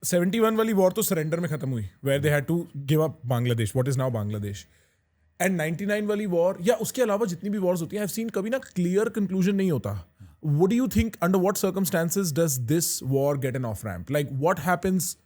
71 वाली वॉर तो सरेंडर में खत्म हुई, where they had to give up Bangladesh, what is now Bangladesh. And 99 वाली वॉर या उसके अलावा जितनी भी वॉर्स होती हैं, I've seen कभी ना क्लियर कंक्लूजन नहीं होता. What do you think, under what circumstances does this war get an off-ramp? Like what happens?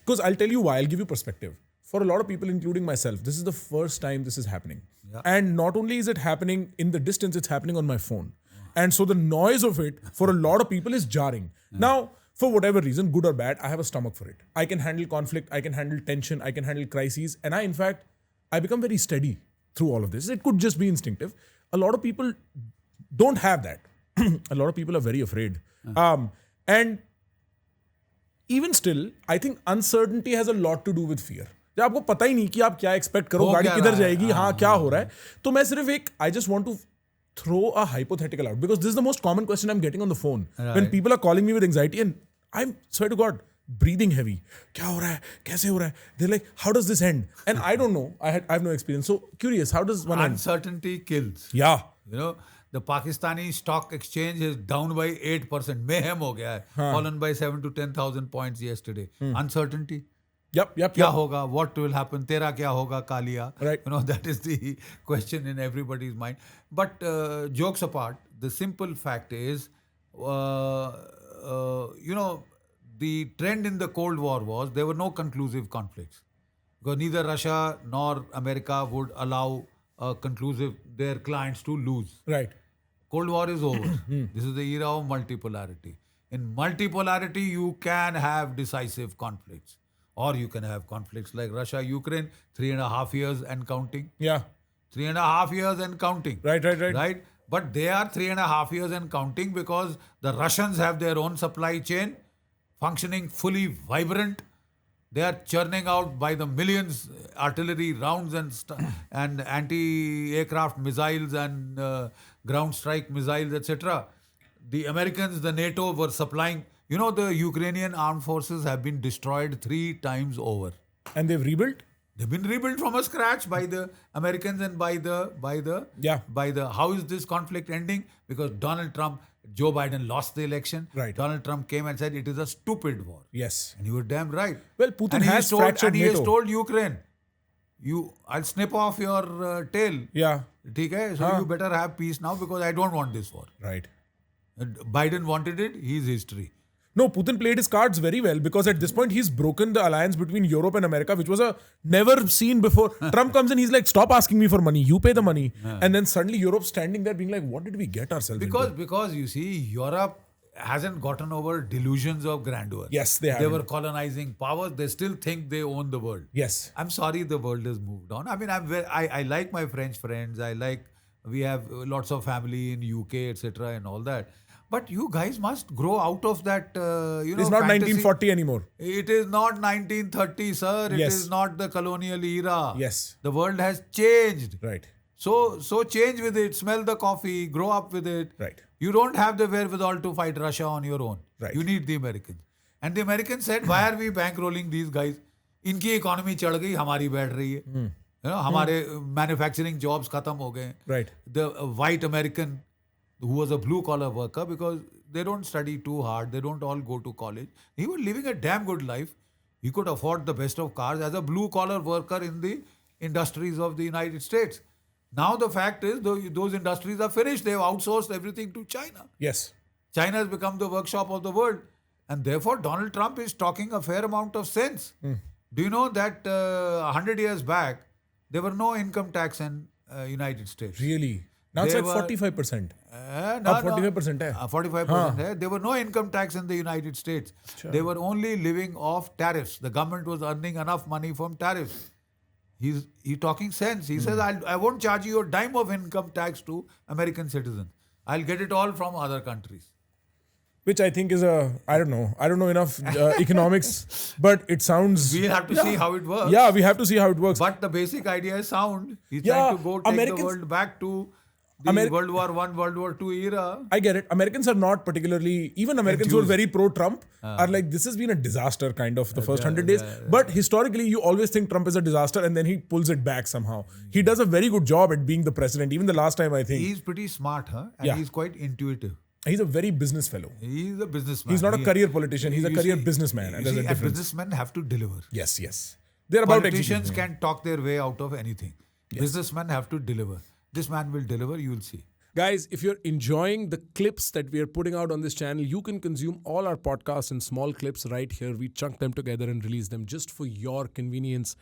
Because I'll tell you why, I'll give you perspective. For a lot of people, including myself, this is the first time this is happening. Yeah. And not only is it happening in the distance, it's happening on my phone. And so the noise of it, for a lot of people, is jarring. Now, for whatever reason, good or bad, I have a stomach for it. I can handle conflict, I can handle tension, I can handle crises. And I become very steady through all of this. It could just be instinctive. A lot of people don't have that. A lot of people are very afraid. And even still, I think uncertainty has a lot to do with fear. जब आपको पता ही नहीं कि आप क्या expect करो, गाड़ी किधर जाएगी, हाँ क्या हो रहा है, तो मैं सिर्फ एक I just want to throw a hypothetical out, because this is the most common question I'm getting on the phone. Right. When people are calling me with anxiety and I'm, swear to God, breathing heavy. क्या हो रहा है? कैसे हो रहा है? They're like, how does this end? And I don't know. I have no experience. So curious, how does one end? Uncertainty kills. Yeah. You know, the Pakistani stock exchange is down by 8%. Mayhem हो गया है. Fallen by 7 to 10,000 points yesterday. Uncertainty. Yep. क्या होगा? What will happen? तेरा क्या होगा Kaliya? Right. You know, that is the question in everybody's mind. But jokes apart, the simple fact is, you know, the trend in the Cold War was there were no conclusive conflicts. Because neither Russia nor America would allow their clients to lose. Right. Cold War is over. This is the era of multipolarity. In multipolarity, you can have decisive conflicts. Or you can have conflicts like Russia, Ukraine, 3.5 years and counting. Yeah. 3.5 years and counting. Right. But they are 3.5 years and counting because the Russians have their own supply chain, functioning fully vibrant. They are churning out by the millions artillery rounds and anti-aircraft missiles and ground strike missiles, etc. The Americans, the NATO were supplying. You know, the Ukrainian armed forces have been destroyed 3 times over. And they've rebuilt? They've been rebuilt from a scratch by the Americans and by the how is this conflict ending? Because Joe Biden lost the election. Right. Donald Trump came and said it is a stupid war. Yes. And he was damn right. Well, Putin has fractured NATO. And he has told Ukraine, I'll snip off your tail. Yeah. Okay? So you better have peace now because I don't want this war. Right. Biden wanted it, he's history. No, Putin played his cards very well because at this point he's broken the alliance between Europe and America, which was a never seen before. Trump comes in, he's like, stop asking me for money, you pay the money. And then suddenly Europe's standing there being like, what did we get ourselves into? Because you see, Europe hasn't gotten over delusions of grandeur. Yes, they have. They were colonizing powers. They still think they own the world. Yes. I'm sorry the world has moved on. I mean, I like my French friends. We have lots of family in UK, etc. and all that. But you guys must grow out of that, It's not fantasy. 1940 anymore. It is not 1930, sir. It Yes. is not the colonial era. Yes. The world has changed. Right. So change with it. Smell the coffee. Grow up with it. Right. You don't have the wherewithal to fight Russia on your own. Right. You need the Americans. And the Americans said, why are we bankrolling these guys? इनकी economy चढ़ गई, हमारी बैठ रही है. You know, हमारे manufacturing jobs खत्म हो गए. Right. The white American who was a blue-collar worker, because they don't study too hard, they don't all go to college. He was living a damn good life. He could afford the best of cars as a blue-collar worker in the industries of the United States. Now the fact is, those industries are finished. They've outsourced everything to China. Yes. China has become the workshop of the world. And therefore, Donald Trump is talking a fair amount of sense. Do you know that 100 years back, there were no income tax in United States? Really? Now it's like 45%. 45% hai. 45% hai. There were no income tax in the United States. They were only living off tariffs. The government was earning enough money from tariffs. He's talking sense. He says, I won't charge you a dime of income tax to American citizens. I'll get it all from other countries. Which I think is I don't know enough economics, but it sounds... We'll have to see how it works. Yeah, we have to see how it works. But the basic idea is sound. He's trying to go take the world back to the World War I, World War II era. I get it. Americans are not particularly... Even Americans who are very pro-Trump are like, this has been a disaster kind of the first 100 days. But historically, you always think Trump is a disaster and then he pulls it back somehow. He does a very good job at being the president. Even the last time, I think. He's pretty smart, huh? And he's quite intuitive. He's a very business fellow. He's a businessman. He's not a career politician. He's a You career see- businessman. you And there's see, a and difference. businessmen have to deliver. Yes. They're about Politicians execution. can talk their way out of anything. Businessmen have to deliver. This man will deliver, you will see. Guys, if you're enjoying the clips that we are putting out on this channel, you can consume all our podcasts in small clips right here. We chunk them together and release them just for your convenience.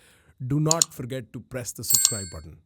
Do not forget to press the subscribe button.